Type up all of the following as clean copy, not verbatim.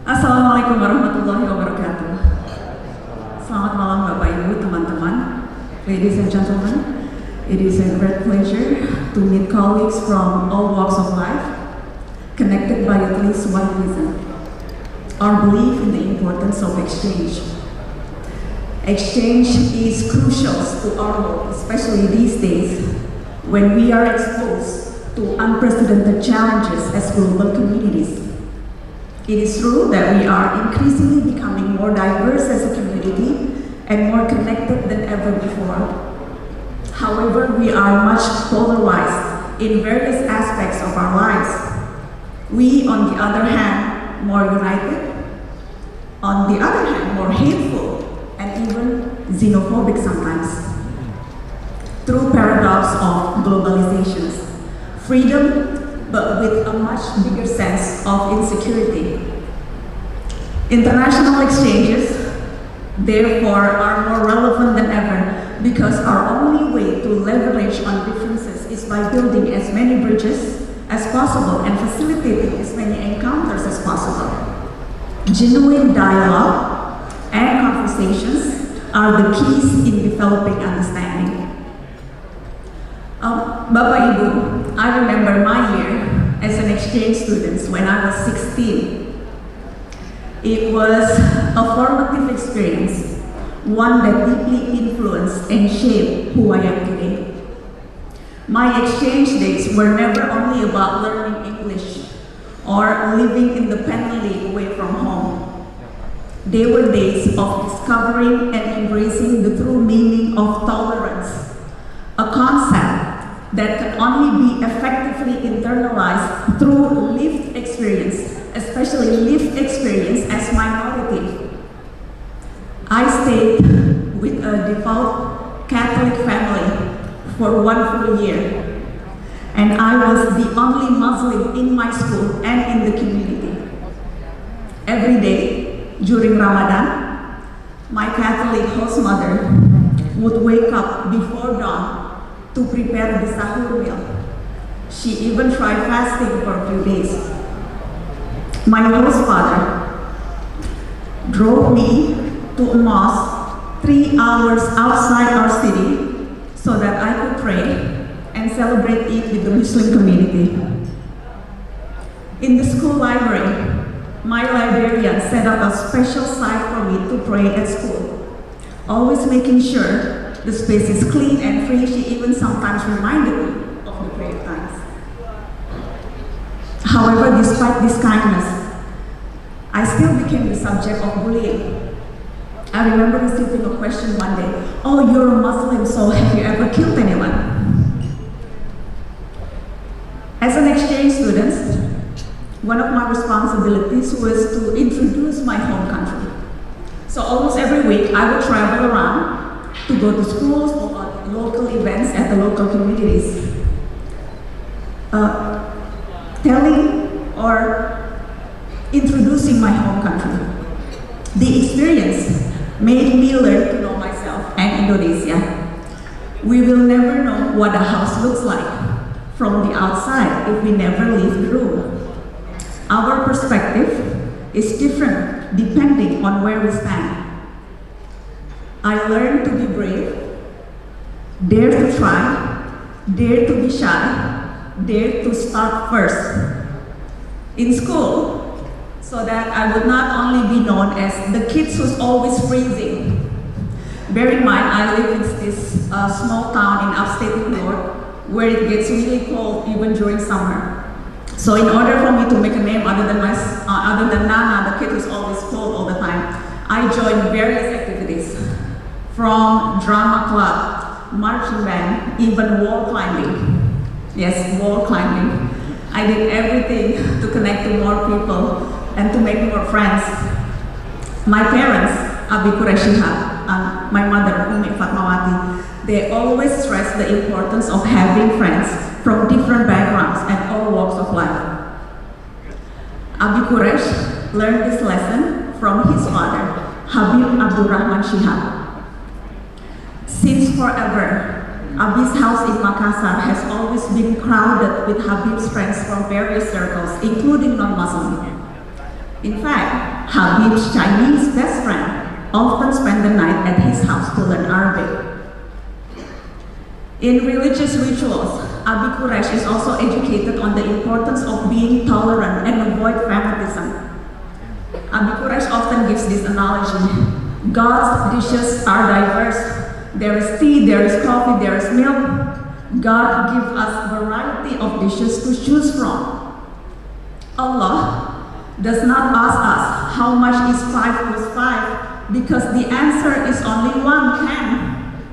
Assalamualaikum warahmatullahi wabarakatuh. Selamat malam Bapak Ibu, teman-teman. Ladies and gentlemen, it is a great pleasure to meet colleagues from all walks of life, connected by at least one reason: our belief in the importance of exchange. Exchange is crucial to our work, especially these days when we are exposed to unprecedented challenges as global communities. It is true that we are increasingly becoming more diverse as a community and more connected than ever before. However, we are much polarized in various aspects of our lives. We, on the other hand, more united, on the other hand, more hateful, and even xenophobic sometimes. Through paradox of globalizations, freedom, but with a much bigger sense of insecurity. International exchanges, therefore, are more relevant than ever because our only way to leverage on differences is by building as many bridges as possible and facilitating as many encounters as possible. Genuine dialogue and conversations are the keys in developing understanding. Bapak Ibu, I remember my year as an exchange student when I was 16. It was a formative experience, one that deeply influenced and shaped who I am today. My exchange days were never only about learning English or living independently away from home. They were days of discovering and embracing the true meaning of tolerance, a concept that can only be effectively internalized through lived experience, especially lived experience as minority. I stayed with a devout Catholic family for 1 full year, and I was the only Muslim in my school and in the community. Every day during Ramadan, my Catholic host mother would wake up before dawn to prepare the sahur meal. She even tried fasting for a few days. My host father drove me to a mosque 3 hours outside our city so that I could pray and celebrate Eid with the Muslim community. In the school library, my librarian set up a special site for me to pray at school, always making sure the space is clean and free. She even sometimes reminded me of the prayer times. However, despite this kindness, I still became the subject of bullying. I remember receiving a question one day: "Oh, you're a Muslim, so have you ever killed anyone?" As an exchange student, one of my responsibilities was to introduce my home country. So almost every week, I would travel around to go to schools or local events at the local communities, telling or introducing my home country. The experience made me learn to know myself and Indonesia. We will never know what a house looks like from the outside if we never leave the room. Our perspective is different depending on where we stand. I learned to be brave, dare to try, dare to be shy, dare to start first. In school, so that I would not only be known as the kid who's always freezing. Bear in mind, I live in this small town in upstate New York where it gets really cold even during summer. So in order for me to make a name other than Nana, the kid who's always cold all the time, I joined various activities. From drama club, marching band, even wall climbing. Yes, wall climbing. I did everything to connect to more people and to make more friends. My parents, Shihab, and my mother, Fatmawati, they always stress the importance of having friends from different backgrounds and all walks of life. Abi Quraish learned this lesson from his father, Habib Abdurrahman Shihab. Since forever, Abi's house in Makassar has always been crowded with Habib's friends from various circles, including non-Muslim. In fact, Habib's Chinese best friend, often spent the night at his house to learn Arabic. In religious rituals, Abi Quraish is also educated on the importance of being tolerant and avoid fanatism. Abi Quraish often gives this analogy. God's dishes are diverse. There is tea, there is coffee, there is milk. God gives us a variety of dishes to choose from. Allah does not ask us how much is 5 plus 5 because the answer is only 1, 10.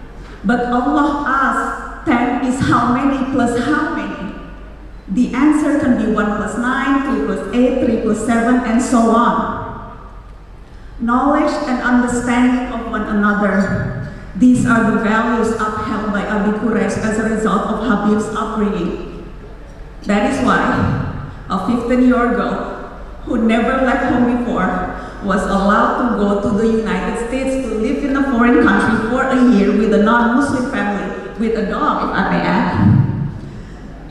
But Allah asks 10 is how many plus how many. The answer can be 1 plus 9, 2 plus 8, 3 plus 7, and so on. Knowledge and understanding of one another. These are the values upheld by Abi Quraish as a result of Habib's upbringing. That is why a 15-year-old girl who never left home before was allowed to go to the United States to live in a foreign country for a year with a non-Muslim family, with a dog, if I may add.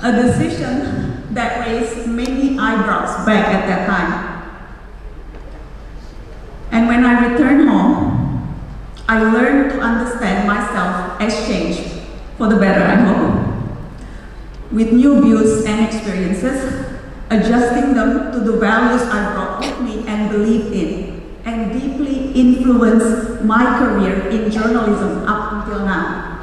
A decision that raised many eyebrows back at that time. And when I returned home, I learned to understand myself as changed, for the better I hope, with new views and experiences, adjusting them to the values I brought with me and believed in, and deeply influenced my career in journalism up until now.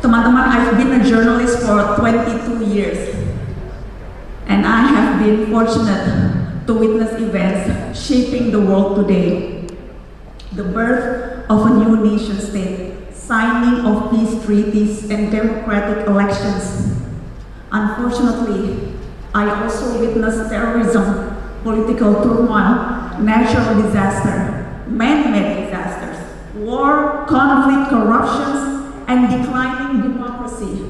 Teman-teman, I've been a journalist for 22 years, and I have been fortunate to witness events shaping the world today. The birth of a new nation state, signing of peace treaties and democratic elections. Unfortunately, I also witnessed terrorism, political turmoil, natural disaster, man-made disasters, war, conflict, corruptions, and declining democracy.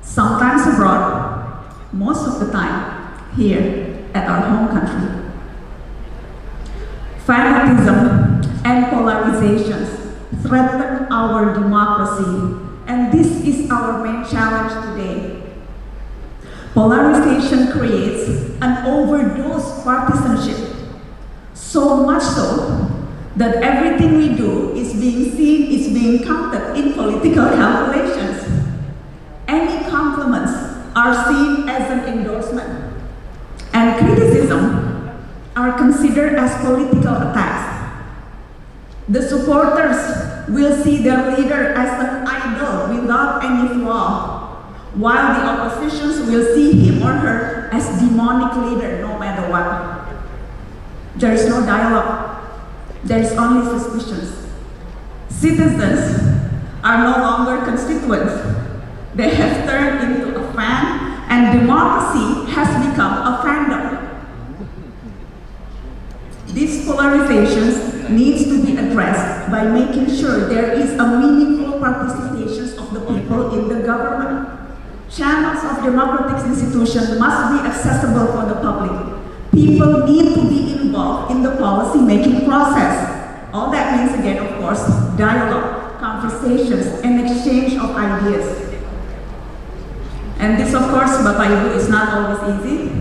Sometimes abroad, most of the time here at our home country. Fanatism and polarizations threaten our democracy, and this is our main challenge today. Polarization creates an overdose partisanship, so much so that everything we do is being seen, is being counted in political calculations. Any compliments are seen as an endorsement, and criticism are considered as political attacks. The supporters will see their leader as an idol without any flaw, while the oppositions will see him or her as demonic leader no matter what. There is no dialogue. There is only suspicions. Citizens are no longer constituents. They have turned into a fan, and democracy has become a fandom. These polarizations needs to be addressed by making sure there is a meaningful participation of the people in the government. Channels of democratic institutions must be accessible for the public. People need to be involved in the policy-making process. All that means, again, of course, dialogue, conversations, and exchange of ideas. And this, of course, Bapak Ibu, is not always easy,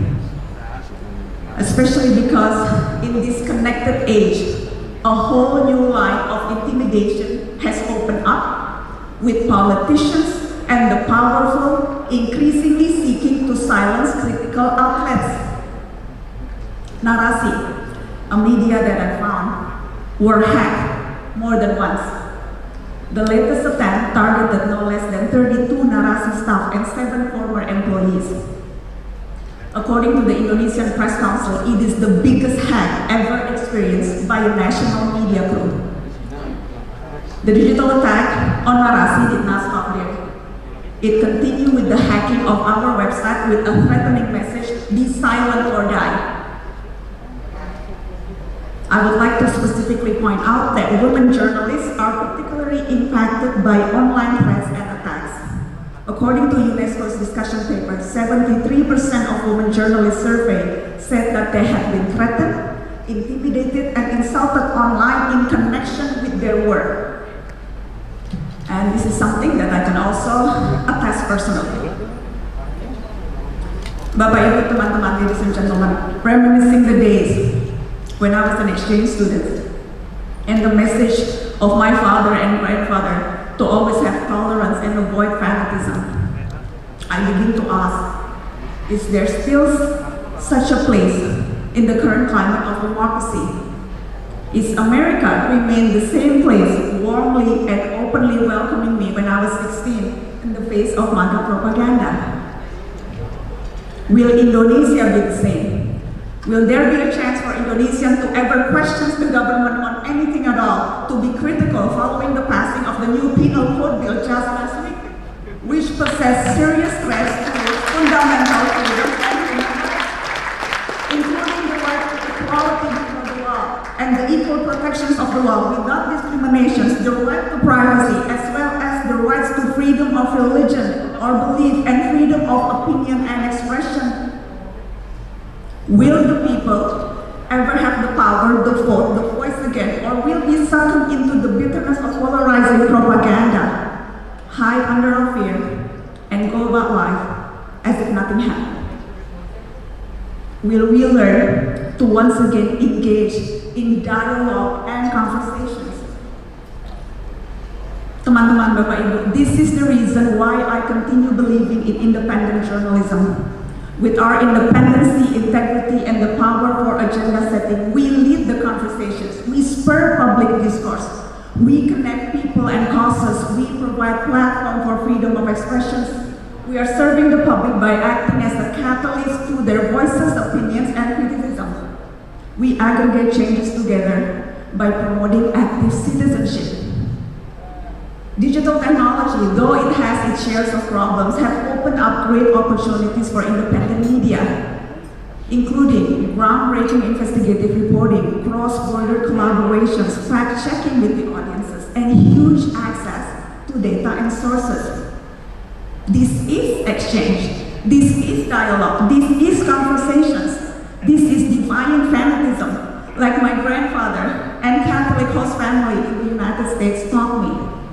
especially because in this connected age, a whole new line of intimidation has opened up, with politicians and the powerful increasingly seeking to silence critical outlets. Narasi, a media that I found, were hacked more than once. The latest attempt targeted no less than 32 Narasi staff and 7 former employees. According to the Indonesian Press Council, it is the biggest hack ever experienced by a national media group. The digital attack on Narasi did not stop there. It continued with the hacking of our website with a threatening message, "Be silent or die." I would like to specifically point out that women journalists are particularly impacted by online threats and attacks. According to UNESCO's discussion paper, 73% of women journalists surveyed said that they had been threatened, intimidated, and insulted online in connection with their work. And this is something that I can also attest personally. Bapak Ibu, teman-teman, ladies and gentlemen, reminiscing the days when I was an exchange student. And the message of my father and grandfather to always have tolerance and avoid fanatism. I begin to ask, is there still such a place in the current climate of democracy? Is America remain the same place, warmly and openly welcoming me when I was 16 in the face of MAGA propaganda? Will Indonesia be the same? Will there be a chance for Indonesians to ever question the government on anything at all, to be critical following the passing of the new penal code bill just last week, which possess serious threats to fundamental freedoms and human rights, including the right to equality before the law and the equal protections of the law without discriminations, the right to privacy, as well as the rights to freedom of religion or belief and freedom of opinion and expression. Will the people ever have the power, the vote, the voice again, or will we succumb into the bitterness of polarizing propaganda, hide under our fear, and go about life as if nothing happened? Will we learn to once again engage in dialogue and conversations? Teman-teman, Bapak Ibu, this is the reason why I continue believing in independent journalism. With our independency, integrity, and the power for agenda setting, we lead the conversations, we spur public discourse, we connect people and causes, we provide platform for freedom of expression. We are serving the public by acting as a catalyst to their voices, opinions, and criticism. We aggregate changes together by promoting active citizenship. Digital technology, though it has its shares of problems, have opened up great opportunities for independent media, including groundbreaking investigative reporting, cross-border collaborations, fact-checking with the audiences, and huge access to data and sources. This is exchange, this is dialogue, this is conversations, this is defying fanatism, like my grandfather and Catholic host family in the United States taught me.